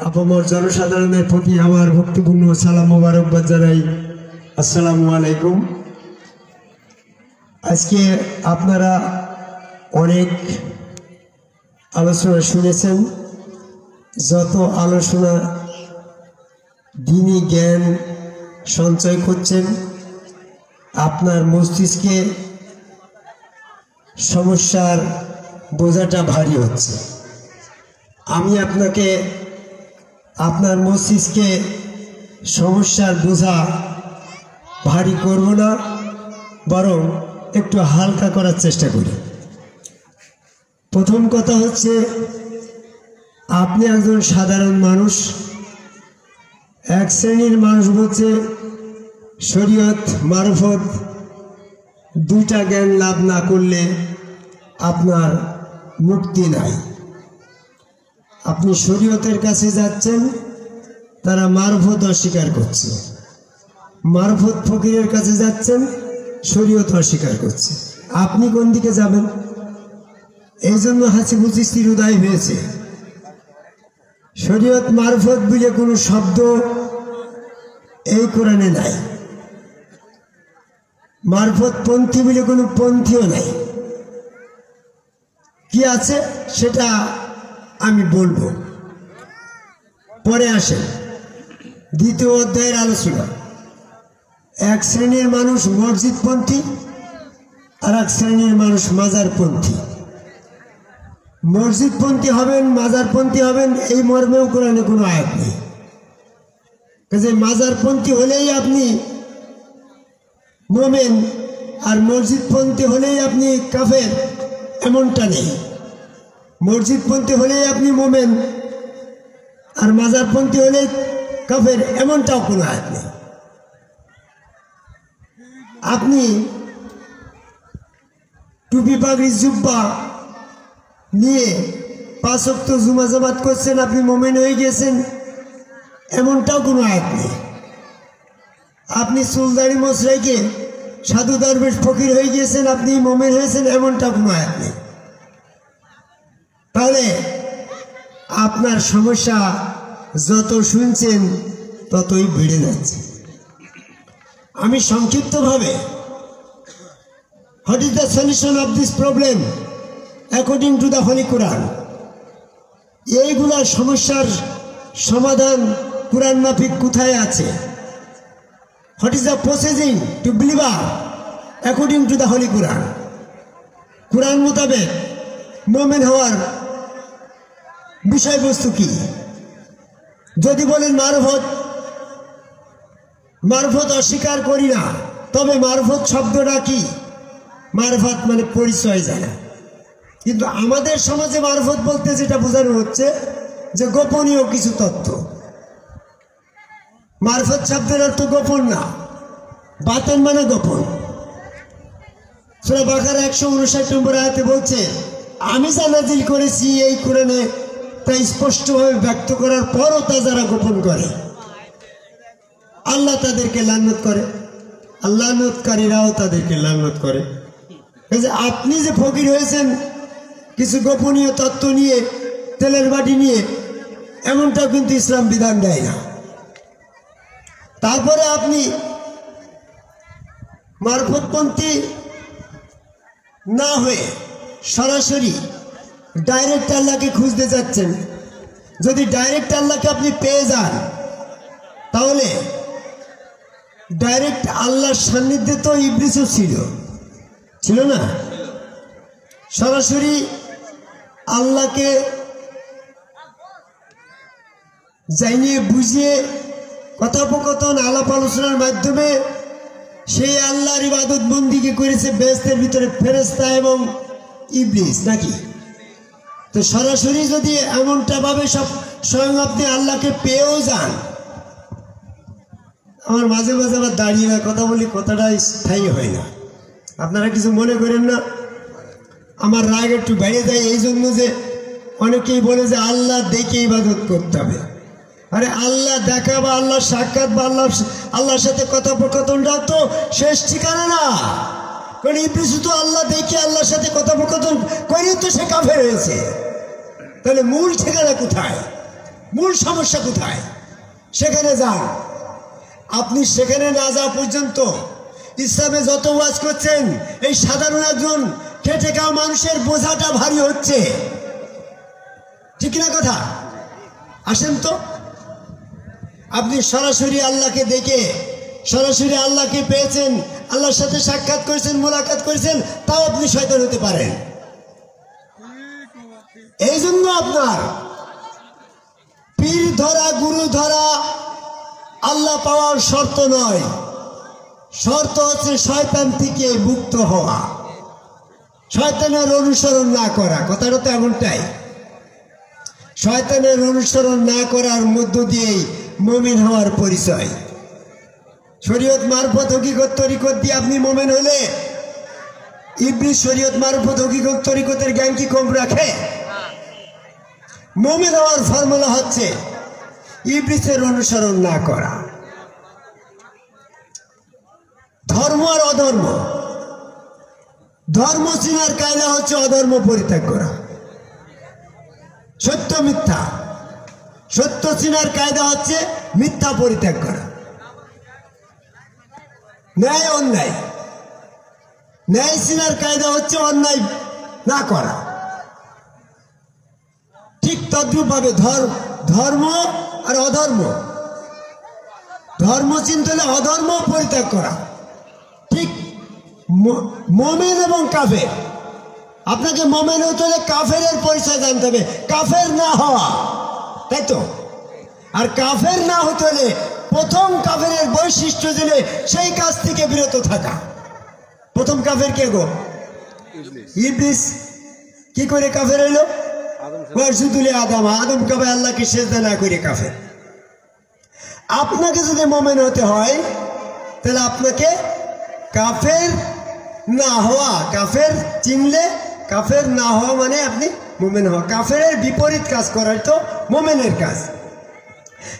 আপামর জনসাধারণের প্রতি আমার ভক্তিপূর্ণ সালাম মোবারকবাদ জানাই। আসসালামু আলাইকুম। আজকে আপনারা অনেক আলোচনা শুনেছেন। যত আলোচনা দ্বীনি জ্ঞান সঞ্চয় করছেন, আপনার মস্তিষ্কে সমস্যার বোঝাটা ভারী হচ্ছে। আমি আপনাকে আপনার মস্তিষ্কে সমস্যার বোঝা ভারী করব না, বরং একটু হালকা করার চেষ্টা করি। প্রথম কথা হচ্ছে, আপনি একজন সাধারণ মানুষ। এক শ্রেণীর মানুষ বলছে শরীয়ত মারফত দুইটা জ্ঞান লাভ না করলে আপনার মুক্তি নাই। আপনি শরীয়তের কাছে যাচ্ছেন, তারা মারফত অস্বীকার করছে। মারফত ফকিরের কাছে যাচ্ছেন, শরীয়ত অস্বীকার করছে। আপনি কোন দিকে যাবেন? এই জন্য হাসিবুল চিশতির উদয় হয়েছে। শরীয়ত মারফত বলে কোনো শব্দ এই কোরআনে নাই। মারফত পন্থী বলে কোনো পন্থীও নাই। কি আছে সেটা আমি বলবো, পরে আসেন। দ্বিতীয় অধ্যায়ের আলোচনা। এক শ্রেণীর মানুষ মসজিদপন্থী, আর এক শ্রেণীর মানুষ মাজারপন্থী। মসজিদপন্থী হবেন, মাজারপন্থী হবেন, এই মর্মেও কোরআনে কোনো আয়াত নেই। কাজে মাজারপন্থী হলেই আপনি মোমেন, আর মসজিদপন্থী হলেই আপনি কাফের, এমনটা নেই। মসজিদপন্থী হলেই আপনি মোমেন, আর মাজারপন্থী হলেই কাফের, এমনটাও কোনো আয়াত নেই। আপনি টুপি পাগড়ি জুব্বা নিয়ে 5 ওয়াক্ত জুমা জামাত করছেন, আপনি মোমেন হয়ে গেছেন, এমনটাও কোনো আয়াত নেই। আপনি চুলদাড়ি মোছ রেখে সাধু দরবেশ ফকির হয়ে গিয়েছেন, আপনি মোমেন হয়েছেন, এমনটাও কোনো আয়াত নেই। তাহলে আপনার সমস্যা যত শুনছেন ততই বেড়ে যাচ্ছে। আমি সংক্ষিপ্তভাবে, what is the solution of this problem according to the holy Quran, এইগুলা সমস্যার সমাধান কোরআন মাফিক কোথায় আছে? What is the processing to believer according to the holy Quran? Quran মোতাবেক মোমেন হওয়ার বিষয়বস্তু কি? যদি বলেন মারফত, মারফত অস্বীকার করি না, তবে মারফত শব্দটা কি? মারফত মানে পরিচয় জানা। কিন্তু আমাদের সমাজে মারফত বলতে যেটা বোঝানো হচ্ছে যে গোপনীয় কিছু তথ্য। মারফত শব্দের অর্থ গোপন না, বাতেন মানে গোপন। সূরা বাকারা 159 নম্বর আয়াতে বলছে, আমি যা নাজিল করেছি এই কোরআনে তা স্পষ্টভাবে ব্যক্ত করার পরও তা যারা গোপন করে আল্লাহ তাদেরকে লানত করে, লানতকারীরাও তাদেরকে লানত করে। আপনি যে ফকির হয়েছেন কিছু গোপনীয় তত্ত্ব নিয়ে, তেলের বাটি নিয়ে, এমনটা কিন্তু ইসলাম বিধান দেয় না। তারপরে আপনি মারফতপন্থী না হয়ে সরাসরি ডাইরেক্ট আল্লাহকে খুঁজতে যাচ্ছেন। যদি ডাইরেক্ট আল্লাহকে আপনি পেয়ে যান, তাহলে ডাইরেক্ট আল্লাহর সান্নিধ্যে তো ইবলিসও ছিল না। সরাসরি আল্লাহকে জানিয়ে বুঝিয়ে কথোপকথন আলাপ আলোচনার মাধ্যমে সেই আল্লাহর ইবাদত বন্দিকে করেছে বেহেশতের ভিতরে ফেরেশতা এবং ইবলিস, নাকি? তো সরাসরি যদি এমনটা ভাবে সব স্বয়ং আপনি আল্লাহকে পেয়েও যান, আমার মাঝে মাঝে আবার দাঁড়িয়ে না কথা বলি, কথাটা স্থায়ী হয় না। আপনারা কিছু মনে করেন না, আমার রাগ একটু বেড়ে যায় এই জন্য যে অনেকেই বলে যে আল্লাহ দেখে ইবাদত করতে হবে। আরে আল্লাহ দেখা বা আল্লাহ সাক্ষাৎ বা আল্লাহর সাথে কথোপকথনটাও তো শেষ ঠিকানা না। কারণ ইবলিস তো আল্লাহ দেখে আল্লাহর সাথে কথোপকথন করে তো সে কাফের হয়েছে। তাহলে মূল ঠিকানা কোথায়? মূল সমস্যা কোথায় সেখানে যান। আপনি সেখানে না যাওয়া পর্যন্ত ইসলামে যত ওয়াজ করছেন এই সাধারণ একজন খেটে খাওয়া মানুষের বোঝাটা ভারী হচ্ছে, ঠিক না কথা? আসেন তো, আপনি সরাসরি আল্লাহকে দেখে সরাসরি আল্লাহকে পেয়েছেন, আল্লাহর সাথে সাক্ষাৎ করেছেন, মোলাকাত করেছেন, তাও আপনি শয়তান হতে পারেন। এই জন্য আপনার পীর ধরা গুরু ধরা আল্লাহ পাওয়ার শর্ত নয়, শর্ত হচ্ছে শয়তান থেকে মুক্ত হওয়া, শয়তানের অনুসরণ না করা। কথাটা তো এমনটাই, শয়তানের অনুসরণ না করার মধ্য দিয়েই মুমিন হওয়ার পরিচয়। শরীয়ত মারফত হকিকত তরিকত দিয়ে আপনি মুমিন হলে ইবলিস শরীয়ত মারফত হকিকত তরিকতের জ্ঞান কি কম রাখে? মুমিন হওয়ার ফর্মুলা হচ্ছে ইবলিসের অনুসরণ না করা। ধর্ম আর অধর্ম, ধর্ম চিনার কায়দা হচ্ছে অধর্ম পরিত্যাগ করা। সত্য মিথ্যা, সত্য চিনার কায়দা হচ্ছে মিথ্যা পরিত্যাগ করা। ন্যায় অন্যায়, ন্যায় চিনার কায়দা হচ্ছে অন্যায় না করা। ঠিক তদ্রূপ ভাবে ধর্ম আর অধর্ম, ধর্ম চিনতে হলে অধর্ম পরিত্যাগ করা। ঠিক মুমিন এবং কাফের, আপনাকে মুমিন হতে হলে কাফেরের পরিচয় জানতে হবে, কাফের না হওয়া, তাই তো? আর কাফের না হতে হলে প্রথম কাফেরের বৈশিষ্ট্য জেনে সেই কাজ থেকে বিরত থাকা। প্রথম কাফের কে গো? ইবলিস। কি করে কাফের হইল? আদম, আদমকে আল্লাহকে সিজদা না করে কাফের। আপনাকে যদি মুমিন হতে হয় তাহলে আপনাকে কাফের না হওয়া, কাফের চিনলে কাফের না হওয়া মানে আপনি মুমিন হওয়া। কাফেরের বিপরীত কাজ করার তো মুমিনের কাজ।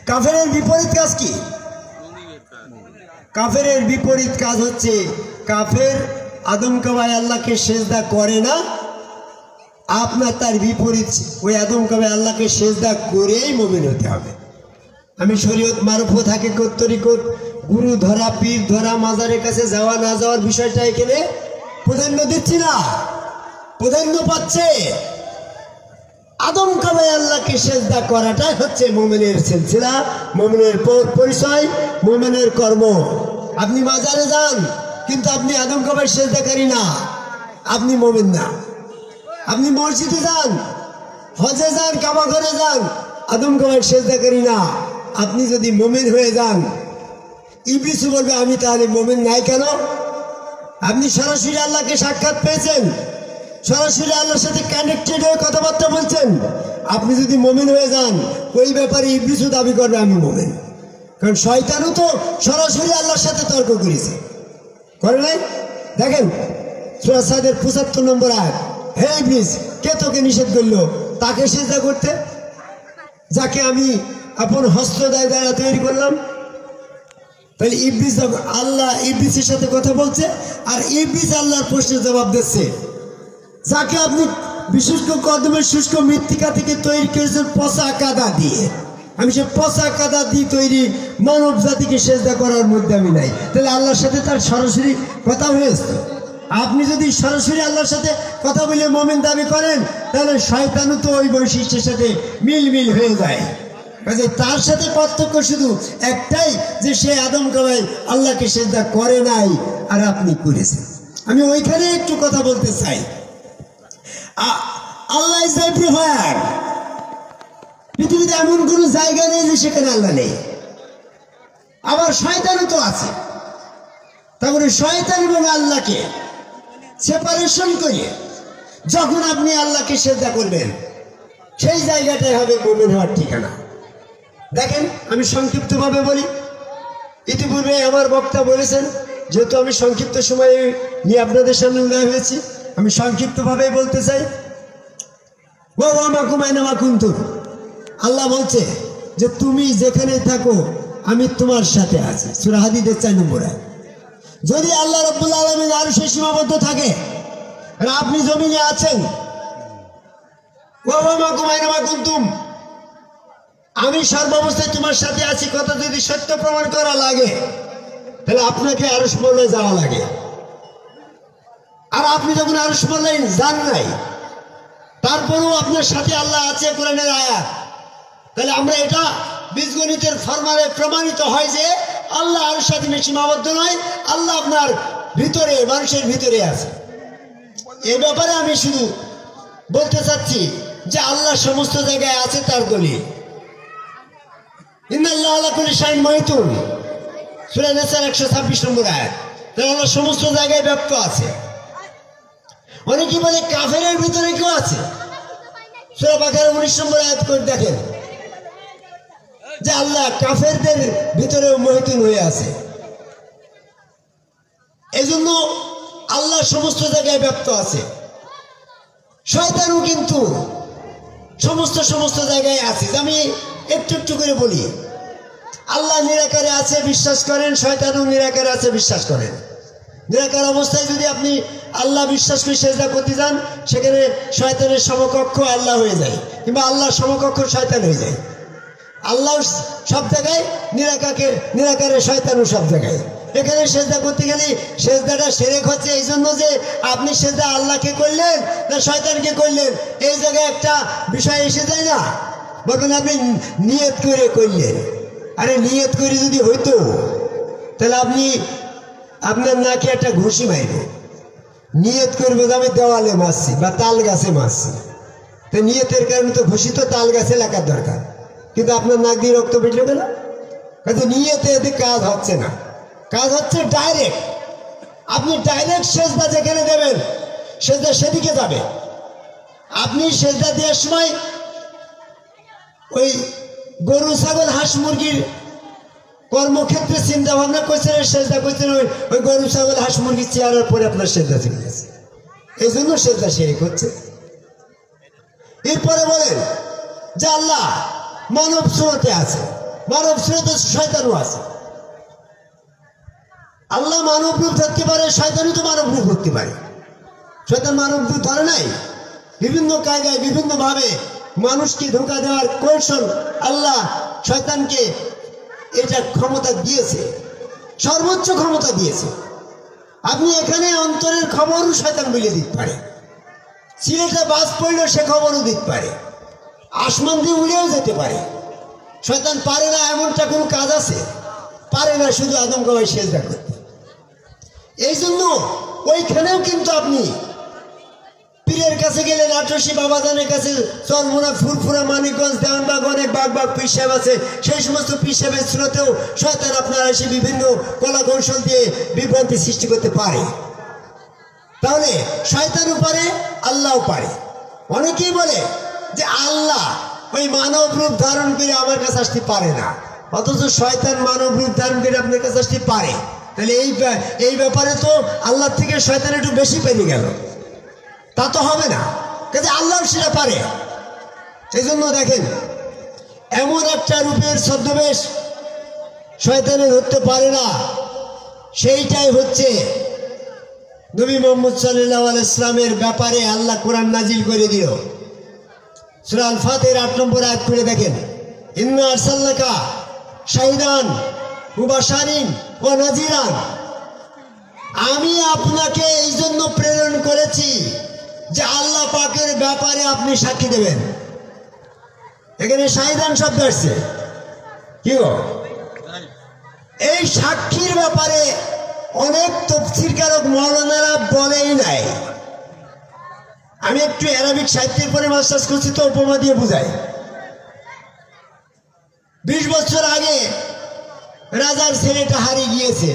কাফেরের বিপরীত কাজ কি? কাফেরের বিপরীত কাজ হচ্ছে কাফের আদমকে আল্লাহকে সিজদা করে না, আপনার তার বিপরীত ওই আদমকে আল্লাহকে সিজদা করেই মুমিন হতে হবে। আমি শরীয়ত মারফত হাকিকত তরিকত গুরু ধরা পীর ধরা মাজারের কাছে যাওয়া না যাওয়ার বিষয়টা এখানে প্রাধান্য দিচ্ছি না, প্রাধান্য পাচ্ছে আদমকে আল্লাহকে সিজদা করাটাই হচ্ছে মুমিনের সিলসিলা, মুমিনের পরিচয়, মুমিনের কর্ম। আপনি মাজারে যান কিন্তু আপনি আদমকে সিজদাকারী না, আপনি মুমিন না। আপনি মসজিদে যান, হজে যান, কাবা ঘরে যান, আদমকে সিজদাকারী না, আপনি যদি মুমিন হয়ে যান ইবলিস বলবে আমি তাহলে মুমিন নাই কেন? আপনি সরাসরি আল্লাহকে সাক্ষাৎ পেয়েছেন, সরাসরি আল্লাহর সাথে কানেক্টেড হয়ে কথাবার্তা বলছেন, আপনি যদি মুমিন হয়ে যান ওই ব্যাপারে ইবলিসও দাবি করবে আমি মুমিন। কারণ শয়তানও তো সরাসরি আল্লাহর সাথে তর্ক করেছে, করে নাই? দেখেন সূরা সাদের ৭৫ নম্বর আয়াত, হে ইবলিস কে তোকে নিষেধ করলো তাকে সিজদা করতে যাকে আমি আপন হস্ত দ্বারা তৈরি করলাম? তাহলে ইবলিস আল্লাহ ইবলিসের সাথে কথা বলছে আর ইবলিস আল্লাহর প্রশ্নের জবাব দিচ্ছে। যাকে আপনি বিশুষ্ক কদমের শুষ্ক মৃত্তিকা থেকে তৈরি করেছেন পচা কাদা দিয়ে, আমি সে পচা কাদা দিয়ে তৈরি মানব জাতিকে সিজদা করার মধ্যে আমি নাই। তাহলে আল্লাহর সাথে তার সরাসরি কথা হয়েছে। আপনি যদি সরাসরি আল্লাহর সাথে কথা বলে মুমিন দাবি করেন তাহলে শয়তানও তো ওই বৈশিষ্ট্যের সাথে মিল হয়ে যায়। কাজে তার সাথে পার্থক্য শুধু একটাই যে সে আদমকে আল্লাহকে সিজদা করে নাই আর আপনি করেছেন। আমি ওইখানে একটু কথা বলতে চাই। আল্লাহ ইজ এভরিওয়্যার। পৃথিবীতে এমন কোনো জায়গা নেই যে সেখানে আল্লাহ নেই। আবার শয়তানও তো আছে। তারপরে শয়তান এবং আল্লাহকে সেপারেশন করে যখন আপনি আল্লাহকে সিজদা করবেন সেই জায়গাটাই হবে মুমিন হওয়ার ঠিকানা। দেখেন আমি সংক্ষিপ্তভাবে বলি, ইতিপূর্বে আমার বক্তা বলেছেন, যেহেতু আমি সংক্ষিপ্ত সময়ে নিয়ে আপনাদের সামনে উদয় হয়েছি আমি সংক্ষিপ্তভাবেই বলতে চাই। আল্লাহ বলছে যে তুমি যেখানে থাকো আমি তোমার সাথে আছি, সূরা হাদীদের ৪ নম্বর আয়াত। যদি আল্লাহ রাব্বুল আলামিন আরশে সীমাবদ্ধ থাকে আর আপনি জমিনে আছেন, আমি সর্বাবস্থায় তোমার সাথে আছি কথা যদি সত্য প্রমাণ করা লাগে তাহলে আপনাকে আরশ মোল্লায় যাওয়া লাগে। আর আপনি যখন আরশ মোল্লায় যান নাই, তারপরেও আপনার সাথে আল্লাহ আছে কোরআনের আয়াত, তাহলে আমরা এটা বীজগণিতের ফর্মালে প্রমাণিত হয় যে আল্লাহ আরশ সাথে সীমাবদ্ধ নয়, আল্লাহ আপনার ভিতরে, মানুষের ভিতরে আছে। এই ব্যাপারে আমি শুধু বলতে চাচ্ছি যে আল্লাহ সমস্ত জায়গায় আছে তার দলিল। ইন্নাল্লাহ আলা কুল্লি শাইইন মুহিতুন, সূরা নিসার 126 নম্বর আয়াত। তাহলে আল্লাহ সমস্ত জায়গায় ব্যপ্ত আছে। অনেকে বলে কাফেরের ভিতরে কেউ আছে, সূরা বাকারা 19 নম্বর আয়াত করে দেখেন যে আল্লাহ কাফেরদের ভিতরে মুহিতুন হয়ে আছে। এজন্য আল্লাহ সমস্ত জায়গায় ব্যপ্ত আছে। শয়তানও কিন্তু সমস্ত জায়গায় আছে। আমি একটু একটু করে বলি, আল্লাহ নিরাকারে আছে বিশ্বাস করেন, শয়তানও নিরাকারে আছে বিশ্বাস করেন। নিরাকার অবস্থায় যদি আপনি আল্লাহ বিশ্বাস করে সেজদা করতে যান, সেখানে শয়তানের সমকক্ষ আল্লাহ হয়ে যায়, কিংবা আল্লাহর সমকক্ষ শয়তান হয়ে যায়। আল্লাহ সব জায়গায়, নিরাকারে শয়তানও সব জায়গায়। এখানে সেজদা করতে গেলে সেজদাটা শিরক হচ্ছে এই জন্য যে আপনি সেজদা আল্লাহকে করলেন না শয়তানকে করলেন, এই জায়গায় একটা বিষয় এসে যায় না। বলবেন আপনি নিয়ত করে করলেন। আরে নিয়ত করে যদি হইতো তাহলে আপনার নাকি একটা ঘুষি মারবে। নিয়ত করবে যে আমি দেওয়ালে মারছি বা তাল গাছে মারছি, তো নিয়তের কারণে তো ঘুষি তো তাল গাছে লাগার দরকার, কিন্তু আপনার নাক দিয়ে রক্ত বেরলো কেন? কাজে নিয়তে এতে কাজ হচ্ছে না, কাজ হচ্ছে ডাইরেক্ট। আপনি ডাইরেক্ট সেজদা যেখানে দেবেন সেজদা সেদিকে যাবে। আপনি সেজদা দেওয়ার সময় ওই গরু ছাগল হাঁস মুরগির কর্মক্ষেত্রে চিন্তা ভাবনা করছেন, সেজদা করছেন ওই গরু ছাগল হাঁস মুরগির চেয়ারের পরে আপনার সেজদা চলে গেছে, এই জন্য সেজদা শিরক হচ্ছে। এরপরে বলেন যে আল্লাহ মানব সুরতে আছে, মানব সুরতে শয়তানও আছে। আল্লাহ মানব রূপ ধরতে পারে, শয়তানও তো মানব রূপ ধরতে পারে। শয়তান মানব রূপ ধরে নাই, বিভিন্ন কায়দায় বিভিন্ন ভাবে মানুষকে ধোঁকা দেওয়ার কৌশল আল্লাহ শয়তানকে এটা ক্ষমতা দিয়েছে, সর্বোচ্চ ক্ষমতা দিয়েছে। আপনি এখানে অন্তরের খবরও শয়তান বলে দিতে পারে, সিলেটে বাস পড়লেও সে খবরও দিতে পারে, আসমান দিয়ে উড়েও যেতে পারে। শয়তান পারে না এমনটা কোনো কাজ আছে? পারে না, শুধু আদমকাবাই সেজদা করতে। এই জন্য ওইখানেও কিন্তু আপনি পীরের কাছে গেলেন, আটরশি বাবাজানের কাছে, চরমোনা, ফুরফুরা, মানিকগঞ্জ, দেওয়ানবাগ, অনেক বাগ পীর সাহেব আছে। সেই সমস্ত পীর সাহেবের স্রোতেও শয়তান আপনার এসে বিভিন্ন কলা কৌশল দিয়ে বিভ্রান্তি সৃষ্টি করতে পারে। তাহলে শয়তানও পারে, আল্লাহও পারে। অনেকেই বলে যে আল্লাহ ওই মানব রূপ ধারণ করে আমার কাছে আসতে পারে না, অথচ শয়তান মানব রূপ ধারণ করে আপনার কাছে আসতে পারে। তাহলে এই ব্যাপারে তো আল্লাহ থেকে শয়তান একটু বেশি পেরিয়ে গেল, তা তো হবে না। কাজে আল্লাহ সেটা পারে। এই জন্য দেখেন এমন একটা রূপের ছদ্মবেশ শয়তানে ধরতে পারে না। সেইটাই হচ্ছে নবী মুহাম্মদ সাল্লাল্লাহু আলাইহি ওয়াসাল্লামের ব্যাপারে আল্লাহ কোরআন নাজিল করে দিল। সূরা আল ফাতিহার 8 নম্বর আয়াত করে দেখেন, ইন্না আরসালনাকা শাহিদান মুবাশশিরিন ওয়া নাযিরান। আমি আপনাকে এই জন্য প্রেরণ করেছি যে আল্লাহ পাকের ব্যাপারে আপনি সাক্ষী দেবেন। এখানে শাহিদান শব্দ আসছে, কি গো? এই সাক্ষীর ব্যাপারে অনেক তাফসীরকারক মাওলানারা বলেই নাই। আমি একটু আরবিক সাহিত্যের পরে মাস্টার্স করছি, তো উপমা দিয়ে বুঝাই। 20 বছর আগে রাজার ছেলেটা হারিয়ে গিয়েছে।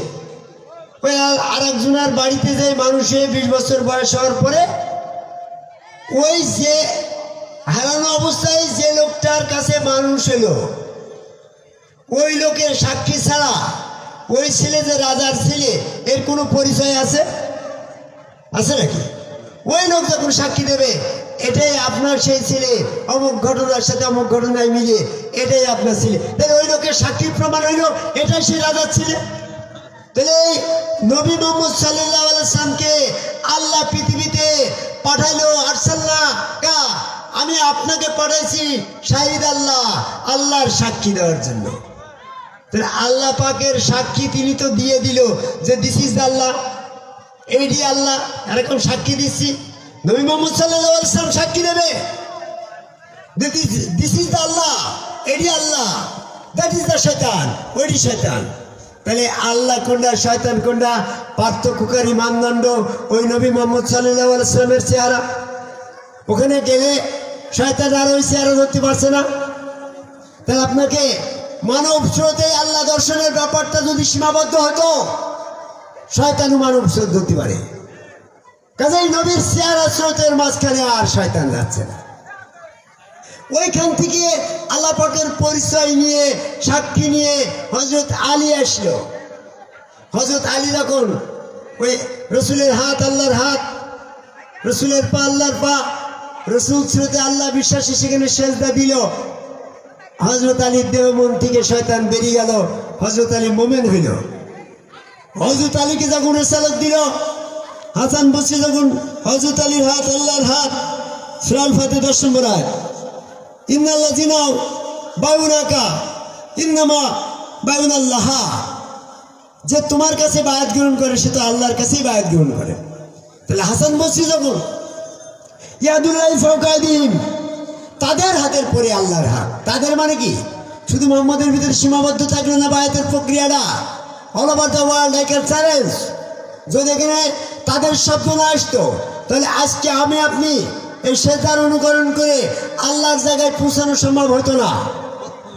ওই আরেকজনের বাড়িতে যে মানুষে 20 বছর বয়স হওয়ার পরে ওই যে হারানো অবস্থায় যে লোকটার কাছে মানুষ এলো, ওই লোকের সাক্ষী ছাড়া ওই ছেলে যে রাজার ছেলে এর কোনো পরিচয় আছে নাকি? ওই লোক যখন সাক্ষী দেবে এটাই আপনার সেই ছেলে, অমুক ঘটনার সাথে অমুক ঘটনায় মিলিয়ে এটাই আপনার ছেলে, তাহলে ওই লোকের সাক্ষী প্রমাণ হইল এটাই সেই রাজার ছেলে। তাহলে নবী মুহাম্মদ সাল্লাল্লাহু আলাইহি ওয়াসাল্লামকে আল্লাহ পৃথিবীতে পাঠাইলো, আরসালনাকা আমি আপনাকে পাঠাইছি শাহিদ আল্লাহ, আল্লাহর সাক্ষী দেওয়ার জন্য। তাহলে আল্লাহ পাকের সাক্ষী তিনি তো দিয়ে দিল যে দিস ইজ আল্লাহ, এইটি আল্লাহ, এরকম সাক্ষী দিচ্ছি। নবী মুহাম্মদ সাল্লাল্লাহু আলাইহি ওয়াসাল্লাম সাক্ষী দেবে দিস ইজ আল্লাহ, এটি আল্লাহ, দ্যাট ইজ দ্য শয়তান, ওইটি শয়তান। তাহলে আল্লাহ কোনটা শয়তান কোনটা পার্থক্যকারী মানদণ্ড ওই নবী মুহাম্মদ সাল্লাল্লাহু আলাইহি ওয়াসাল্লামের চেহারা। ওখানে গেলে শয়তান আর ওই চেহারা ধরতে পারছে না। তাহলে আপনাকে মানব স্রোতে আল্লাহ দর্শনের ব্যাপারটা যদি সীমাবদ্ধ হতো, শয়তানও মানব স্রোত ধরতে পারে। কাজেই নবীর চেহারা স্রোতের মাঝখানে আর শয়তান যাচ্ছে না। ওইখান থেকে আল্লাহ পাকের পরিচয় নিয়ে সাক্ষী নিয়ে হযরত আলী আসলো। হযরত আলী যখন ওই রসুলের হাত আল্লাহর হাত, রসুলের পা আল্লাহর পা, রসুল স্রোতে আল্লাহ বিশ্বাসী সেখানে সেজদা দিল, হযরত আলীর দেহ মন থেকে শয়তান বেরিয়ে গেল, হযরত আলী মোমেন হইল। হযরত আলীকে যখন রেসালত দিল, হাসান বসরি যখন হযরত আলীর হাত আল্লাহর হাত, সূরা আল ফাতিহা 10 নম্বর আয়াত, ইন্নাল্লাযিনা বায়ুনাকা ইন্নামা বায়ুনাল্লাহ, যে তোমার কাছে বায়াত গ্রহণ করে সে তো আল্লাহর কাছেই বায়াত গ্রহণ করে। তাহলে হাসান বসরি যখন ইয়াদুল্লাহি ফাওকা আইদিহিম, তাদের হাতের পরে আল্লাহর হাত, তাদের মানে কি শুধু মুহাম্মাদের ভিতরে সীমাবদ্ধ থাকলো না বায়াতের প্রক্রিয়াটা, all over the world like a challenge. যদি এখানে তাদের শব্দ না আসতো, তাহলে আজকে আমি আপনি এই সেজদার অনুকরণ করে আল্লাহর জায়গায় পৌঁছানো সম্ভব হতো না।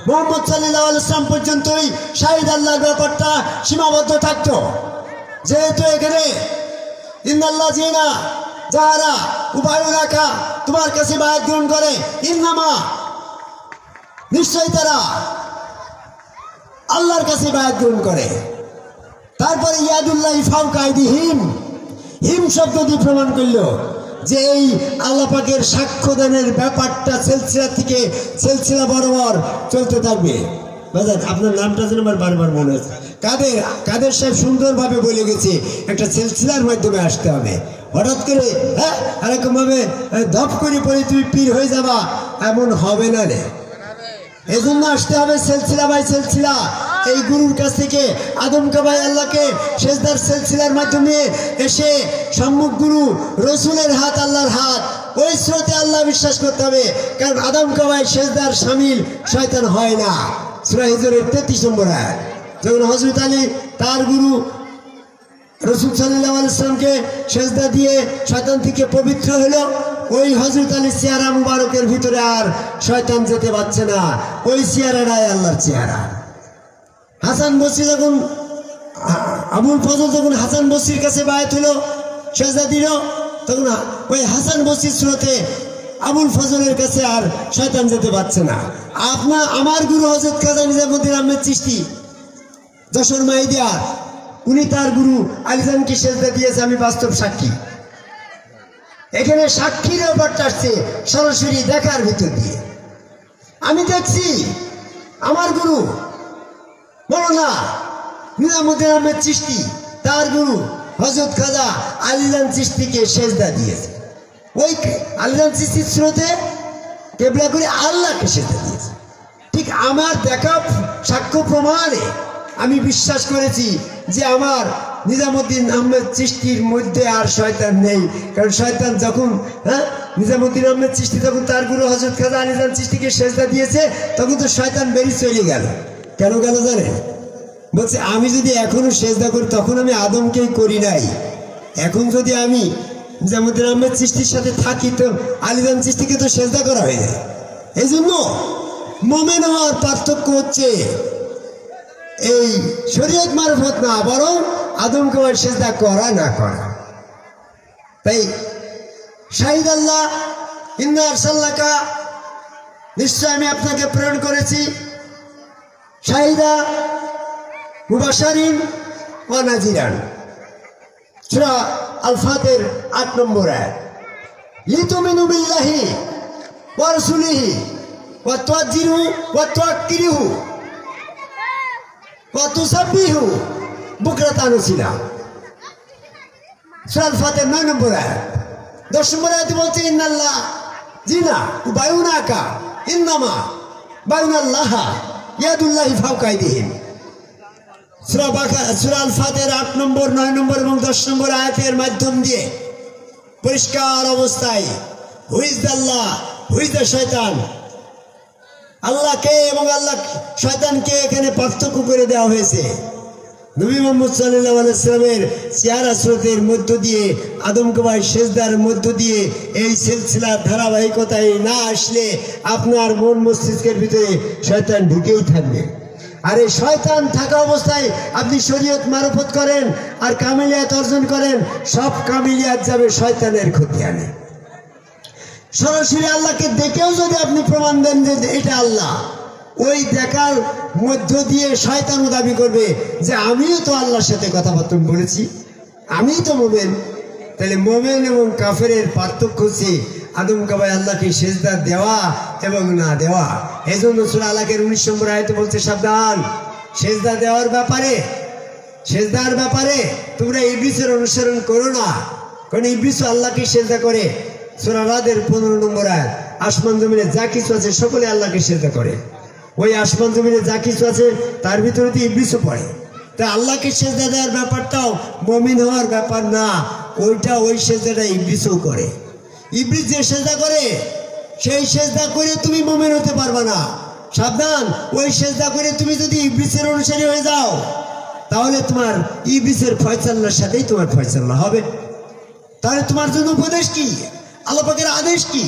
মুহাম্মদ সাল্লাল্লাহু আলাইহি ওয়াসাল্লাম পর্যন্তই শাহিদ আল্লাহর ব্যাপারটা সীমাবদ্ধ থাকতো। যেহেতু এখানে ইন্নাল্লাযিনা যারা উবায়ুনাকা, তোমার কাছে বায়াত গ্রহণ করে, ইন্নামা, নিশ্চয়ই তারা আল্লাহর কাছে বায়াত গ্রহণ করে। তারপরে ইয়াদুল্লাহি ফাওকা আইদিহিম, হিম শব্দ দিয়ে প্রমাণ করল যে এই আল্লাহ পাকের সাক্ষ্যদানের ব্যাপারটা সিলসিলা থেকে সিলসিলা বরাবর চলতে থাকবে। বাজার আপনার নামটা যেন আমার বারবার মনে হচ্ছে, কাদের সাহেব সুন্দরভাবে বলে গেছে একটা সিলসিলার মাধ্যমে আসতে হবে। হঠাৎ করে হ্যাঁ এরকম ভাবে ধপ করে পরে তুমি পীর হয়ে যাবা, এমন হবে না রে। এই জন্য আসতে হবে সিলসিলা বাই সিলসিলা। এই গুরুর কাছ থেকে আদম কাবাই আল্লাহকে সেজদার সিলসিলার মাধ্যমে এসে সম্মুখ গুরু রসুলের হাত আল্লাহর হাত, ওই স্রোতে আল্লাহ বিশ্বাস করতে হবে। কারণ আদম কাবাই সেজদার শামিল শয়তান হয় না। সূরা হিজরের 33 নম্বর আয়াত। যখন হযরত আলী তার গুরু রসুল সাল্লাল্লাহু আলাইহি ওয়াসাল্লামকে সেজদা দিয়ে শয়তান থেকে পবিত্র হলো, ওই হযরত আলীর চেহারা মুবারকের ভিতরে আর শয়তান যেতে পারছে না। ওই চেহারাটাই আল্লাহর চেহারা। হাসান বসরি যখন আবুল ফজল যখন হাসান বসরির কাছে বায়াত হলো, সেজদা দিল, তখন ওই হাসান বসরির স্রোতে আবুল ফজলের কাছে আর শয়তান যেতে পারছে না। আমার গুরু হযরত খাজা নিজামুদ্দিন আহমেদ চিশতি যশোর মাইদিয়া, উনি তার গুরু আলীজানকে সেজদা দিয়েছে, আমি বাস্তব সাক্ষী। এখানে সাক্ষীর ব্যাপারটা আসছে সরাসরি দেখার ভিতর দিয়ে। আমি দেখছি আমার গুরু মৌলানা নিজামুদ্দিন আহমেদ চিশতি তার গুরু হযরত খাজা আলীজান চিশতিকে সেজদা দিয়েছে। ওই আলীজান চিশতির স্রোতে কেবলা করে আল্লাহকে সেজদা দিয়েছে। ঠিক আমার দেখা সাক্ষ্য প্রমাণে আমি বিশ্বাস করেছি যে আমার নিজামুদ্দিন আহমেদ চিশতির মধ্যে আর শয়তান নেই। কারণ শয়তান যখন নিজামুদ্দিন আহমেদ চিশতি যখন তার গুরু হযরত খাজা আলীজান চিশতিকে সেজদা দিয়েছে, তখন তো শয়তান বেরিয়ে চলে গেল। কেন গেল জানে? বলছে আমি যদি এখনো সেজদা করি তখন আমি আদমকেই করি নাই, এখন যদি আমি নিজামুদ্দিন আহমেদ চিশতির সাথে থাকি তো আলীজান চিশতিকে তো সেজদা করা হয়ে যায়। এই জন্য মোমেন হওয়ার পার্থক্য হচ্ছে এই শরীয়ত মারফত না, বরং আদমকে সেজদা করা না করা। তাই শাহিদ আল্লাহ ইন্না আরসালনাকা, নিশ্চয় আমি আপনাকে প্রেরণ করেছি, শাহিদা মুবাশশিরিন ওয়া নাযিরান। সূরা আল ফাতিহার 8 নম্বর আয়াত। লিতুমিনু বিল্লাহি ওয়া রাসূলিহি ওয়া তুআজ্জিরুহু ওয়া তুআক্কিরুহু ওয়া তুসাব্বিহু বুকরাতান ওয়া আসীলা। সূরা আল ফাতিহার 9 নম্বর আয়াত। 10 নম্বর আয়াতে বলছে ইন্নাল্লাহ জি না, বায়ুনাকা ইন্নামা বায়ুনাল্লাহ ইয়াদুল্লাহি ফাওকা আইদিহিম। সূরা আল ফাতিহার 8 নম্বর 9 নম্বর এবং 10 নম্বর আয়াতের মাধ্যম দিয়ে পরিষ্কার অবস্থায় who is Allah, who is the শয়তান, আল্লাহকে এবং আল্লাহ শয়তানকে এখানে পার্থক্য করে দেওয়া হয়েছে। নবী মুহাম্মদ সাল্লাল্লাহু আলাইহি ওয়াসাল্লামের চেহারা স্রোতের মধ্য দিয়ে আদমকে ভাই সেজদার মধ্য দিয়ে এই সিলসিলার ধারাবাহিকতায় না আসলে আপনার মন মস্তিষ্কের ভিতরে শয়তান ঢুকেই থাকবে। আর এই শয়তান থাকা অবস্থায় আপনি শরীয়ত মারফত করেন আর কামিলিয়াত অর্জন করেন, সব কামিলিয়াত যাবে শয়তানের খতিয়ানে। সরাসরি আল্লাহকে দেখেও যদি আপনি প্রমাণ দেন যে এটা আল্লাহ, ওই দেখার মধ্য দিয়ে শয়তানও দাবি করবে যে আমিও তো আল্লাহর সাথে কথাবার্তা বলেছি, আমিই তো মোমেন। তাহলে মোমেন এবং কাফেরের পার্থক্য হচ্ছে আদমকে ভাই আল্লাহকে সেজদা দেওয়া এবং না দেওয়া। এই জন্য সূরা আলাকের 19 নম্বর আয়াতে বলছে সাবধান, সেজদা দেওয়ার ব্যাপারে, সেজদার ব্যাপারে তোমরা ইবলিসের অনুসরণ করো না, কারণ ইবলিসও আল্লাহকে সেজদা করে। সূরা রাদের 15 নম্বর আয়াত, আসমান জমিনে যা কিছু আছে সকলে আল্লাহকে সেজদা করে। ওই আসমান জমিনে যা কিছু আছে তার ভিতরে তো ইবলিসও পড়ে। তা আল্লাহকে সেজদা দেওয়ার ব্যাপারটাও মুমিন হওয়ার ব্যাপার না, ওইটা ওই সেজদাটা ইবলিসও করে। ইবলিস যে সেজদা করে সেই সেজদা করে তুমি মুমিন হতে পারবে না। সাবধান, ওই সেজদা করে তুমি যদি ইবলিসের অনুসারী হয়ে যাও তাহলে তোমার ইবলিসের ফয়সালার সাথেই তোমার ফয়সালা হবে। তাহলে তোমার জন্য উপদেশ কি, আল্লাহ পাকের আদেশ কি?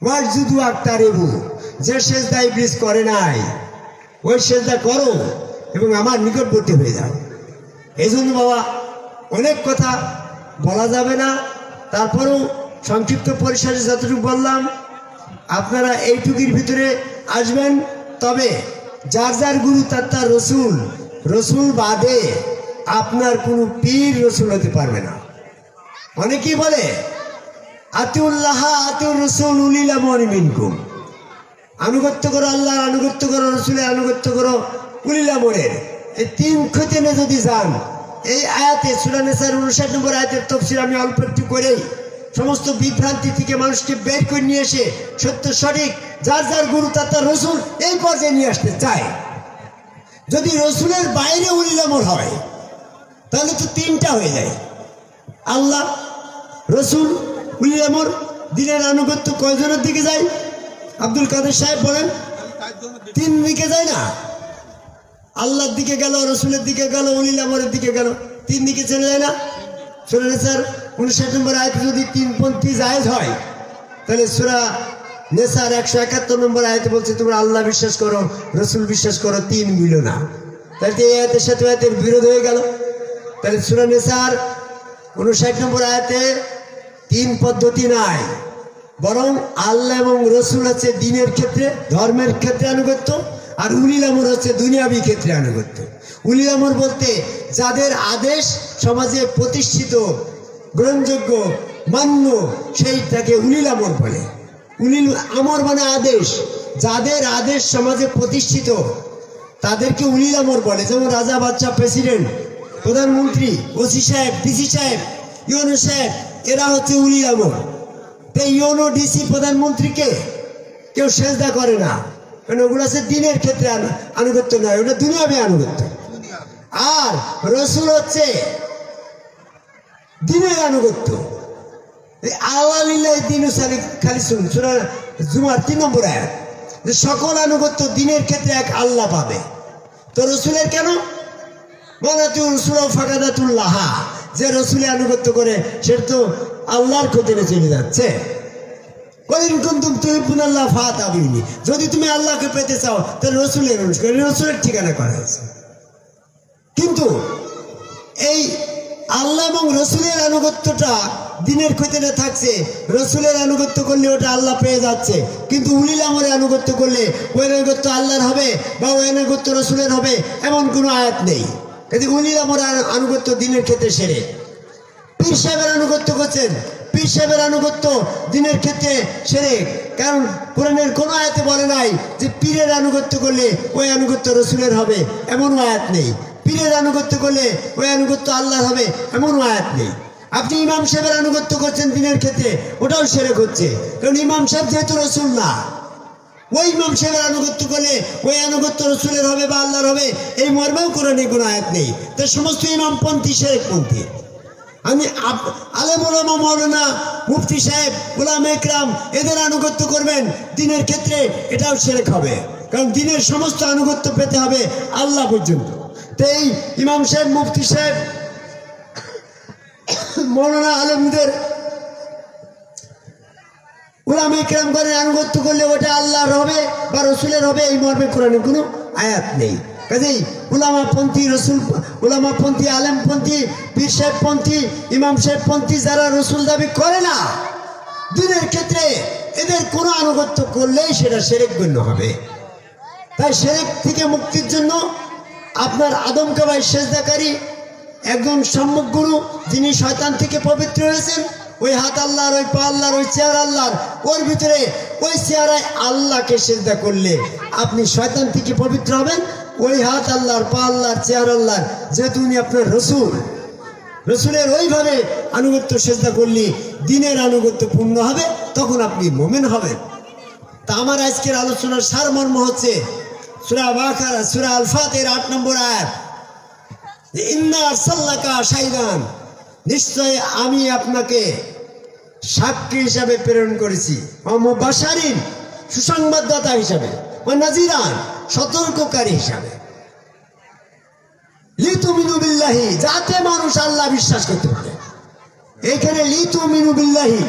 ওয়াজুদু আকতারিবু, যে সেজদা ইবলিস করে নাই ওই সেজদা করো এবং আমার নিকটবর্তী হয়ে যাও। এই জন্য বাবা অনেক কথা বলা যাবে না, তারপরেও সংক্ষিপ্ত পরিসরে যতটুকু বললাম আপনারা এইটুকির ভিতরে আসবেন। তবে যার যার গুরু তার তার রসুল, রসুল বাদে আপনার কোনো পীর রসুল হতে পারবে না। অনেকেই বলে আতিউল্লাহ আতিউর রসুল উলিল আমরি মিনকুম, আনুগত্য করো আল্লাহর, আনুগত্য করো রসুলের, আনুগত্য করো উলিল আমরের। এই 3 খতিয়ানে যদি যান, এই আয়াতে সূরা নিসার 59 নম্বর আয়াতের তাফসীর আমি অল্প একটু করেই সমস্ত বিভ্রান্তি থেকে মানুষকে বের করে নিয়ে এসে সত্য সঠিক যার যার গুরু তার তার রসুল এই পর্যায়ে নিয়ে আসতে চায়। যদি রসুলের বাইরে উলিল আমর হয় তাহলে তো 3টা হয়ে যায়, আল্লাহ, রসুল, উলিল আমর। দিনের আনুগত্য কয়জনের দিকে যায়? আব্দুল কাদের সাহেব বলেন 3 দিকে যায় না? আল্লাহর দিকে গেল, রসুলের দিকে গেল, উলিল আমরের দিকে গেল, 3 দিকে চলে যায় না? সূরা নিসার 59 নম্বর আয়াতে যদি 3পন্থী জায়েজ হয় তাহলে সূরা নিসার 171 নম্বর আয়াতে বলছে তোমরা আল্লাহ বিশ্বাস করো, রসুল বিশ্বাস করো, 3 মিল না। তাহলে এই আয়াতের সাথে আয়াতের বিরোধ হয়ে গেল। তাহলে সূরা নিসার 59 নম্বর আয়াতে 3 পদ্ধতি নাই, বরং আল্লাহ এবং রসুল হচ্ছে দিনের ক্ষেত্রে, ধর্মের ক্ষেত্রে আনুগত্য, আর উলিল আমর হচ্ছে দুনিয়াবি ক্ষেত্রে আনুগত্য। উলিল আমর বলতে যাদের আদেশ সমাজে প্রতিষ্ঠিত, গ্রহণযোগ্য, মান্য, সেইটাকে উলিল আমর বলে। উলিল আমর মানে আদেশ, যাদের আদেশ সমাজে প্রতিষ্ঠিত তাদেরকে উলিল আমর বলে। যেমন রাজা, বাদশা, প্রেসিডেন্ট, প্রধানমন্ত্রী, ওসি সাহেব, ডিসি সাহেব, ইউনো সাহেব, এরা হচ্ছে উলিল আমর। তাই ইউনো, ডিসি, প্রধানমন্ত্রীকে কেউ সেজদা করে না, কারণ ওগুলো হচ্ছে দিনের ক্ষেত্রে আনুগত্য নয়, ওটা দুনিয়াবি আনুগত্য। আর রসুল হচ্ছে দিনের আনুগত্য। আল্লাহ লিল্লাহি দীনু খালিসুন, সূরা জুমার 3 নম্বর আয়াত, যে সকল আনুগত্য দিনের ক্ষেত্রে এক আল্লাহ পাবে। তো রসুলের কেন? মানাতুর রসুল ফাকাদাতুল্লাহ, যে রসুলের আনুগত্য করে সেটা তো আল্লাহর খতিয়ানে চলে যাচ্ছে। কলিন কুনতুম তুহিব্বুনাল্লাহ ফাতাবিনি, যদি তুমি আল্লাহকে পেতে চাও তাহলে রসুলের অনুসরণ, রসুলের ঠিকানা করা হয়েছে। কিন্তু এই আল্লাহ এবং রসুলের আনুগত্যটা দিনের খতিয়ানে থাকছে, রসুলের আনুগত্য করলে ওটা আল্লাহ পেয়ে যাচ্ছে, কিন্তু উলিল আমরের আনুগত্য করলে ওই আনুগত্য আল্লাহর হবে বা ওই আনুগত্য রসুলের হবে এমন কোনো আয়াত নেই। কিন্তু উলিল আমরের আনুগত্য দিনের ক্ষেত্রে সেরে। পীর সাহেবের আনুগত্য করছেন, পীর সাহেবের আনুগত্য দিনের ক্ষেত্রে সেরে, কারণ কোরআনের কোনো আয়াতে বলে নাই যে পীরের আনুগত্য করলে ওই আনুগত্য রসুলের হবে, এমন আয়াত নেই। পীরের আনুগত্য করলে ওই আনুগত্য আল্লাহর হবে, এমন আয়াত নেই। আপনি ইমাম সাহেবের আনুগত্য করছেন দিনের ক্ষেত্রে, ওটাও শিরক হচ্ছে। কারণ ইমাম সাহেব যেহেতু রসুল না, ওই ইমাম সাহেবের আনুগত্য করলে ওই আনুগত্য রসুলের হবে বা আল্লাহর হবে, এই মর্মেও কোরআনে কোনো আয়াত নেই। তাই সমস্ত ইমামপন্থী শিরকপন্থী। আমি আলেম ওলামা মাওলানা মুফতি সাহেব উলামা ইকরাম এদের আনুগত্য করবেন দিনের ক্ষেত্রে, এটাও শিরক হবে। কারণ দিনের সমস্ত আনুগত্য পেতে হবে আল্লাহ পর্যন্ত। তো এই ইমাম সাহেব মুফতি সাহেব মাওলানা আলেমদের উলামা ইকরাম করে আনুগত্য করলে ওটা আল্লাহর হবে বা রসুলের হবে, এই মর্মে কোরআনে কোনো আয়াত নেই। কাজেই উলামাপন্থী, রসুল উলামাপন্থী, আলেমপন্থী, পীর সাহেবপন্থী, ইমাম সাহেবপন্থী যারা রসুল দাবি করে না দিনের ক্ষেত্রে, এদের কোনো আনুগত্য করলেই সেটা শিরক গণ্য হবে। তাই শিরক থেকে মুক্তির জন্য আপনার আদম কাবায় সেজদাকারী একজন সম্যক গুরু, যিনি শয়তান থেকে পবিত্র হয়েছেন, ওই হাত আল্লাহর, ওই পা আল্লাহর, ওই চেহারা আল্লাহর, ওর ভিতরে ওই চেহারায় আল্লাহকে সেজদা করলে আপনি শয়তান থেকে পবিত্র হবেন। ওই হাত আল্লাহর, পা আল্লাহর, চেহারা আল্লাহর, যেহেতু উনি আপনার রসুল, রসুলের ওইভাবে আনুগত্য সেজদা করলে দিনের আনুগত্য পূর্ণ হবে, তখন আপনি মুমিন হবেন। তা আমার আজকের আলোচনার সারমর্ম হচ্ছে সূরা বাকারা, সূরা আল ফাতিহার 8 নম্বর আয়াত, ইন্না আরসালনাকা শাহিদান, নিশ্চয় আমি আপনাকে সাক্ষী হিসাবে প্রেরণ করেছি, মুবাশশিরিন, সুসংবাদদাতা হিসাবে, ওয়া নাযিরান, সতর্ককারী হিসাবে, লিতুমিনু বিল্লাহি, যাতে মানুষ আল্লাহ বিশ্বাস করতে পারে। এখানে লিতুমিনু বিল্লাহি,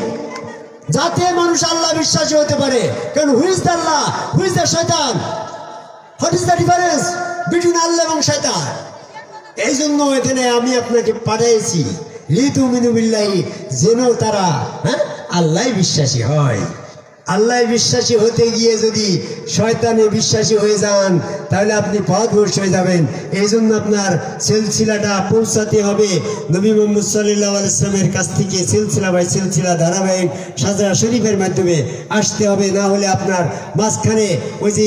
যাতে মানুষ আল্লাহ বিশ্বাসী হতে পারে। কারণ who is the Allah, who is the Shaitan, what is the difference between Allah এবং শয়তান? এই জন্য এখানে আমি আপনাকে পাঠাইছি লিতুমিনু বিল্লাহি, যেন তারা আল্লাহ বিশ্বাসী হয়। আল্লাহ বিশ্বাসী হতে গিয়ে যদি শয়তানে বিশ্বাসী হয়ে যান, তাহলে আপনি পথভ্রষ্ট হয়ে যাবেন। এই জন্য আপনার সিলসিলাটা পৌঁছাতে হবে নবী মুহাম্মদ সাল্লাল্লাহু আলাইহি ওয়াসাল্লামের কাছ থেকে, সিলসিলা বাই সিলসিলা ধারাবাহিক সাজরা শরীফের মাধ্যমে আসতে হবে। না হলে আপনার মাঝখানে ওই যে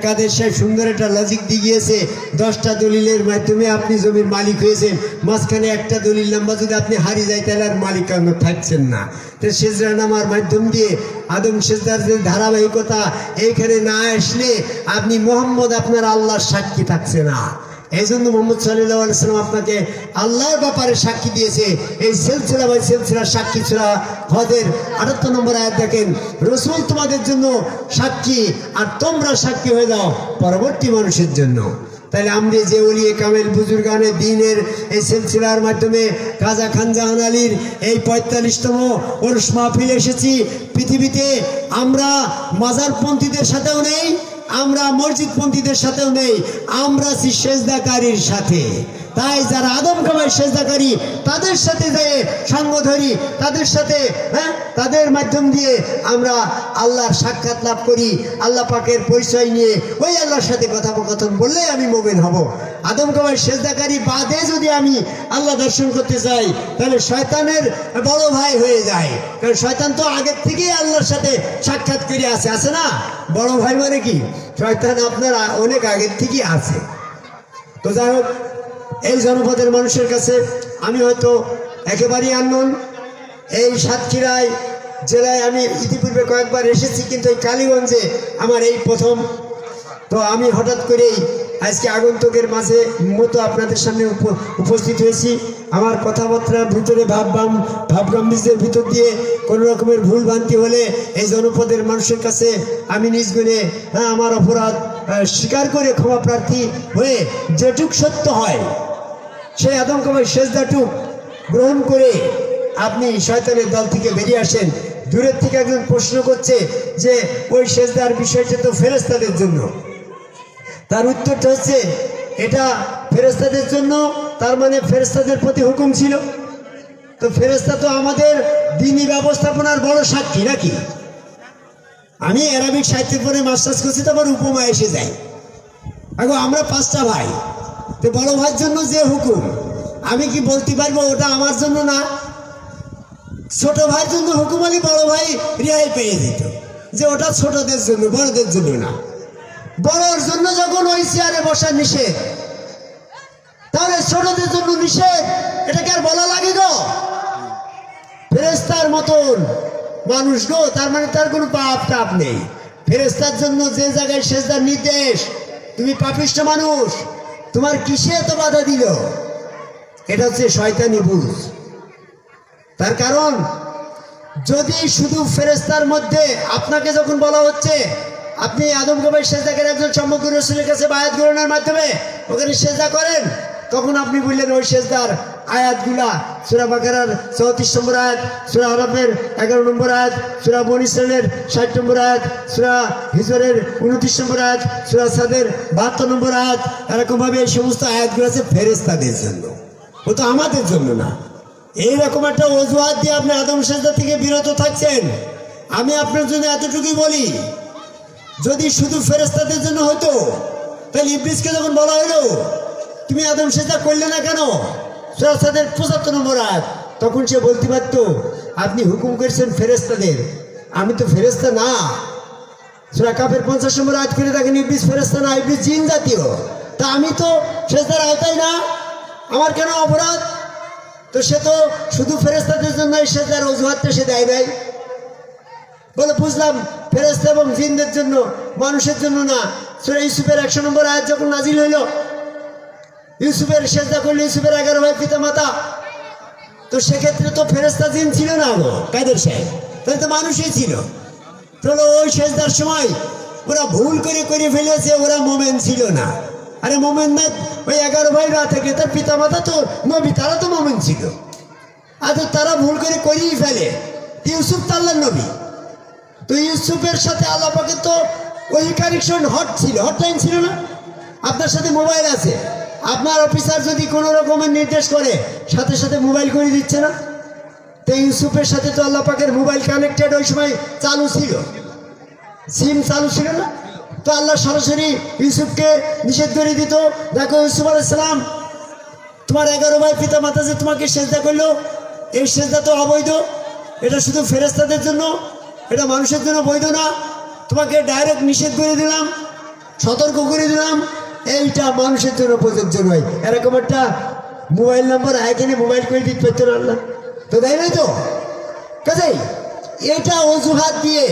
কাদের সাহেব সুন্দর একটা লজিক দিয়ে গিয়েছে, 10টা দলিলের মাধ্যমে আপনি জমির মালিক হয়েছেন, মাঝখানে একটা দলিল নাম্বার যদি আপনি হারিয়ে যায়, তাহলে আর মালিকানা থাকছেন না। তো সেজদা নামার মাধ্যম দিয়ে আদম সেজদার যে ধারাবাহিকতা, এইখানে না আসলে আপনি মোহাম্মদ আপনার আল্লাহর সাক্ষী থাকছে না। এই জন্য মুহাম্মদ সাল্লাল্লাহু আলাইহি ওয়াসাল্লাম আপনাকে আল্লাহর ব্যাপারে সাক্ষী দিয়েছে। এই সিলসিলা বাই সিলসিলা সাক্ষী সূরা হজের 78 নম্বর আয়াত দেখেন, রসুল তোমাদের জন্য সাক্ষী আর তোমরা সাক্ষী হয়ে যাও পরবর্তী মানুষের জন্য। তাহলে আমরা যে ওলিয়ে কামেল বুজুর্গানে দিনের এই সিলসিলার মাধ্যমে খাজা খান জাহান আলীর এই 45তম ওরস মাহফিল এসেছি, পৃথিবীতে আমরা মাজারপন্থীদের সাথেও নেই, আমরা মসজিদপন্থীদের সাথেও নেই, আমরা আছি সেজদাকারীর সাথে। তাই যারা আদম কাবায় সেজদাকারী তাদের সাথে যেয়ে সঙ্গ ধরি, তাদের সাথে তাদের মাধ্যম দিয়ে আমরা আল্লাহর সাক্ষাৎ লাভ করি, আল্লাহ পাকের পরিচয় নিয়ে ওই আল্লাহর সাথে কথোপকথন বললেই আমি মুমিন হব। আদম কাবায় সেজদাকারী বাদে যদি আমি আল্লাহ দর্শন করতে চাই, তাহলে শয়তানের বড় ভাই হয়ে যায়। কারণ শয়তান তো আগের থেকেই আল্লাহর সাথে সাক্ষাৎ করে আছে না? বড় ভাই মানে কি? শয়তান আপনার অনেক আগের থেকেই আছে। তো যাই হোক, এই জনপদের মানুষের কাছে আমি হয়তো একেবারেই আননোন। এই সাতক্ষীরায় জেলায় আমি ইতিপূর্বে কয়েকবার এসেছি, কিন্তু এই কালীগঞ্জে আমার এই প্রথম। তো আমি হঠাৎ করেই আজকে আগন্তুকের মাঝে মতো আপনাদের সামনে উপস্থিত হয়েছি। আমার কথাবার্তার ভিতরে ভাবগাম্ভীর্যের ভিতর দিয়ে কোনো রকমের ভুল ভ্রান্তি হলে এই জনপদের মানুষের কাছে আমি নিজ গুণে আমার অপরাধ স্বীকার করে ক্ষমা প্রার্থী হয়ে যেটুক সত্য হয় সেই আদম কাবায় সেজদাটুক গ্রহণ করে আপনি শয়তানের দল থেকে বেরিয়ে আসেন। দূরের থেকে একজন প্রশ্ন করছে যে ওই সেজদার বিষয়টা তো ফেরেশতাদের জন্য। তার উত্তরটা হচ্ছে, এটা ফেরেশতাদের জন্য, তার মানে ফেরেশতাদের প্রতি হুকুম ছিল। তো ফেরেশতা তো আমাদের দ্বীনি ব্যবস্থাপনার বড় সাক্ষী নাকি? আমি আরবিক সাহিত্যের পরে মাস্টার্স করছি, তো আমার উপমা এসে যায়। এখন আমরা 5টা ভাই, তো বড় ভাইয়ের জন্য যে হুকুম, আমি কি বলতে পারবো ওটা আমার জন্য না? ছোট ভাইয়ের জন্য হুকুম হলে বড় ভাই রেহাই পেয়ে যেত, যে ওটা ছোটদের জন্য, বড়দের জন্য না। বড়র জন্য যখন ওই চেয়ারে বসা নিষেধ, তাহলে ছোটদের জন্য নিষেধ, এটাকে আর বলা লাগে গো? ফেরেশতার মতন মানুষ গো, তার মানে তার কোনো পাপ টাপ নেই। ফেরেশতার জন্য যে জায়গায় সেজদার নির্দেশ, তুমি পাপিষ্ঠ মানুষ, তোমার কিসে এত বাধা দিল? এটা হচ্ছে শয়তানি বুঝ। তার কারণ যদি শুধু ফেরেশতার মধ্যে আপনাকে যখন বলা হচ্ছে আপনি আদম কবির সেজদা করে একজন সম্মুখ রাসূলের কাছে বায়াত গ্রহণের মাধ্যমে ওখানে সেজদা করেন, তখন আপনি বললেন ওই সেজদার আয়াতগুলা সূরা বাকারার 34 নম্বর আয়াত, সূরা আরাফের 11 নম্বর আয়াত, সূরা বনী ইসরাঈলের 60 নম্বর আয়াত, সূরা হিজরের 29 নম্বর আয়াত, সূরা সাদের 72 নম্বর আয়াত, এরকমভাবে এই সমস্ত আয়াতগুলো আছে ফেরেশতাদের জন্য, ও তো আমাদের জন্য না। এইরকম একটা অজুহাত দিয়ে আপনি আদম সেজদা থেকে বিরত থাকছেন। আমি আপনার জন্য এতটুকুই বলি, যদি শুধু ফেরেশতাদের জন্য হতো তাহলে ইবলিসকে যখন বলা হলো তুমি আদম সেজদা করলে না কেন, সূরা সাদের 75 নম্বর আয়াত, তখন সে বলতে পারত আপনি হুকুম করেছেন ফেরেশতাদের, আমি তো ফেরেশতা না। সূরা কাফের 50 নম্বর আয়াত করে দেখেন ইবলিস ফেরেশতা না, ইবলিস জিন জাতীয়, তা আমি তো সেজদার আওতায় না, আমার কেন অপরাধ? তো সে তো শুধু ফেরেশতাদের জন্য এই সেজদার অজুহাতটা সে দেয় নাই। বলে বুঝলাম ফেরেশতা এবং জিনদের জন্য, মানুষের জন্য না। সূরা ইউসুফের 100 নম্বর আয়াত যখন নাজিল হইল, ইউসুফের সেজদা করলে ইউসুফের 11 ভাই পিতা মাতা, তো সেক্ষেত্রে তো ফেরেশতা জিন ছিল না গো কাদের সাহেব, তাহলে তো মানুষই ছিল। তাহলে ওই সেজদার সময় ওরা ভুল করে ফেলেছে, ওরা মোমেন ছিল না। আরে মোমেন না, ওই 11 ভাই রা থেকে তার পিতা মাতা তো নবী, তারা তো মোমেন ছিল। আর তারা ভুল করেই ফেলে। ইউসুফ তো আল্লাহর নবী, তো ইউসুফের সাথে আল্লাহ পাকের তো ওই কানেকশন হটলাইন ছিল না। আপনার সাথে মোবাইল আছে, আপনার অফিসার যদি কোনো রকমের নির্দেশ করে সাথে সাথে মোবাইল করে দিচ্ছে না, তো ইউসুফের সাথে তো আল্লাহ পাকের মোবাইল কানেক্টেড ওই সময় চালু ছিল, সিম চালু ছিল না। তো আল্লাহ সরাসরি ইউসুফকে নিষেধ করে দিত, দেখো ইউসুফ আলাইহিস সালাম তোমার 11 ভাই পিতা মাতা যে তোমাকে সেজদা করলো, এই সেজদা তো অবৈধ, এটা শুধু ফেরেশতাদের জন্য, এটা মানুষের জন্য বৈধ না। তোমাকে ডাইরেক্ট নিষেধ করে দিলাম, সতর্ক করে দিলাম, এইটা মানুষের জন্য প্রযোজ্য নয়। এরকম একটা মোবাইল নাম্বার এখানে মোবাইল করে দিতে পারতো না আল্লাহ, তো দেয় নাই তো। কাজেই এটা অজুহাত দিয়ে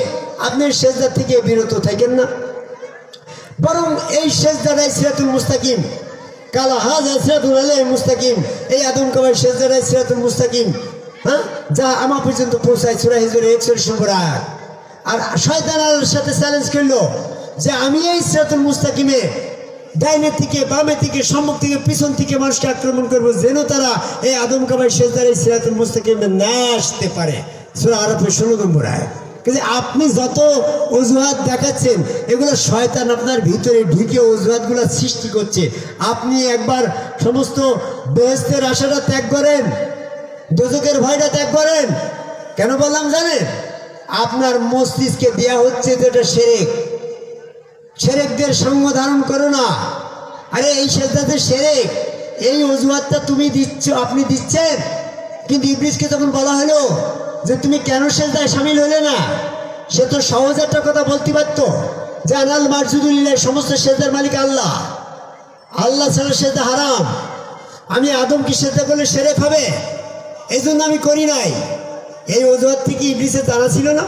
আপনি সেজদা থেকে বিরত থাকেন না, বরং এই সেজদাটাই সিরাতুল মুস্তাকিম, কালা হাযা সিরাতুল আলাইহিল মুস্তাকিম, এই আদম কবির সেজদাটাই সিরাতুল মুস্তাকিম, হ্যাঁ, যা আমার পর্যন্ত পৌঁছায় সূরা হিজরের 41 নম্বর আয়াত। আর শয়তান আল্লাহর সাথে চ্যালেঞ্জ করলো যে আমি এই সিরাতুল মুস্তাকিমে ডাইনের থেকে বামে থেকে সম্মুখ থেকে পিছন থেকে মানুষকে আক্রমণ করবো, যেন তারা এই আদম কবির সেজদার এই সিরাতুল মুস্তাকিমে না আসতে পারে। সূরা আরাফের 16 নম্বর আয়াত। কিন্তু আপনি যত অজুহাত দেখাচ্ছেন, এগুলো শয়তান আপনার ভিতরে ঢুকে অজুহাতগুলো সৃষ্টি করছে। আপনি একবার সমস্ত বেহেশতের আশাটা ত্যাগ করেন, দোজখের ভয়টা ত্যাগ করেন। কেন বললাম জানেন? আপনার মস্তিষ্কে দেয়া হচ্ছে যেটা শিরক, শিরকদের সঙ্গ ধারণ করো না। আরে এই সেজদাতে শিরক, এই অজুহাতটা তুমি দিচ্ছ, আপনি দিচ্ছেন। কিন্তু ইবলিসকে যখন বলা হলো যে তুমি কেন সেজদায় শামিল হলে না, সে তো সহজ একটা কথা বলতে পারতো যে আনাল মারজুদুলিল্লাহ, সমস্ত সেজদার মালিক আল্লাহ, আল্লাহ ছাড়া সেজদা হারাম, আমি আদমকে সেজদা করলে শিরক হবে, এই জন্য আমি করি নাই। এই অজুহাত থেকে ইবলিসের জানা ছিল না?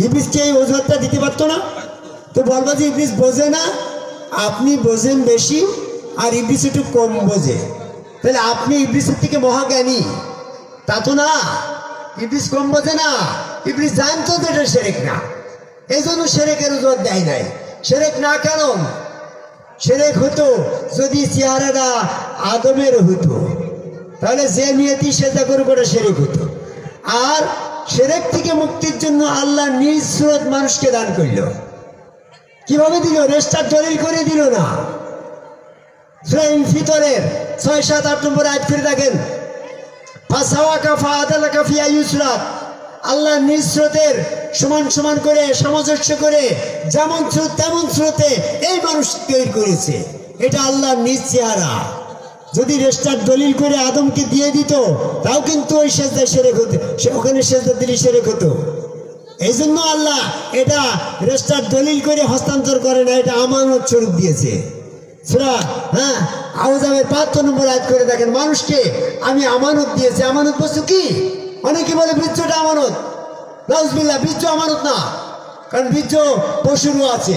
ইবলিসকে এই অজুহাতটা দিতে পারতো না? তো বলবা যে ইবলিস বোঝে না, আপনি বোঝেন বেশি আর ইবলিস একটু কম বোঝে, তাহলে আপনি ইবলিসের থেকে মহাজ্ঞানী, তা তো না। ইবলিস কম বোঝে না, ইবলিস জানতো যে এটা শিরক না, এই জন্য শিরকের অজুহাত দেয় নাই। শিরক না কারণ শিরক হতো যদি চেহারাটা আদমের হতো, তাহলে যে নিয়তি সেজদা করবে ওটা শিরক হতো। আর শিরক থেকে মুক্তির জন্য আল্লাহ নিজ সুরত মানুষকে দান করল। কিভাবে দিল? রেস্টার দলিল করে দিল না। সূরা ফিতরের 6, 7, 8 নম্বর আয়াত করে দেখেন, ফাসাওয়াকা ফাআদালাকা ফি আইয়ুসরাত, আল্লাহ নিজ স্রোতের সমান সমান করে সামঞ্জস্য করে যেমন স্রোত তেমন স্রোতে এই মানুষ তৈরি করেছে। এটা আল্লাহর নিজ চেহারা। যদি রেস্টার দলিল করে আদমকে দিয়ে দিত, তাও কিন্তু ওই সেজদা শিরক হতো, ওখানে সেজদা দিলে শিরক হতো। এই জন্য আল্লাহ এটা রেস্টার দলিল করে হস্তান্তর করে না, এটা আমানত স্বরূপ দিয়েছে। সূরা আহজাবের ৭৫ নম্বর আয়াত করে দেখেন, মানুষকে আমি আমানত দিয়েছি। আমানত বস্তু কি? অনেকে বলে বীর্যটা আমানত। নাউজুবিল্লাহ, বীর্য আমানত না, কারণ বীর্য পশুরও আছে।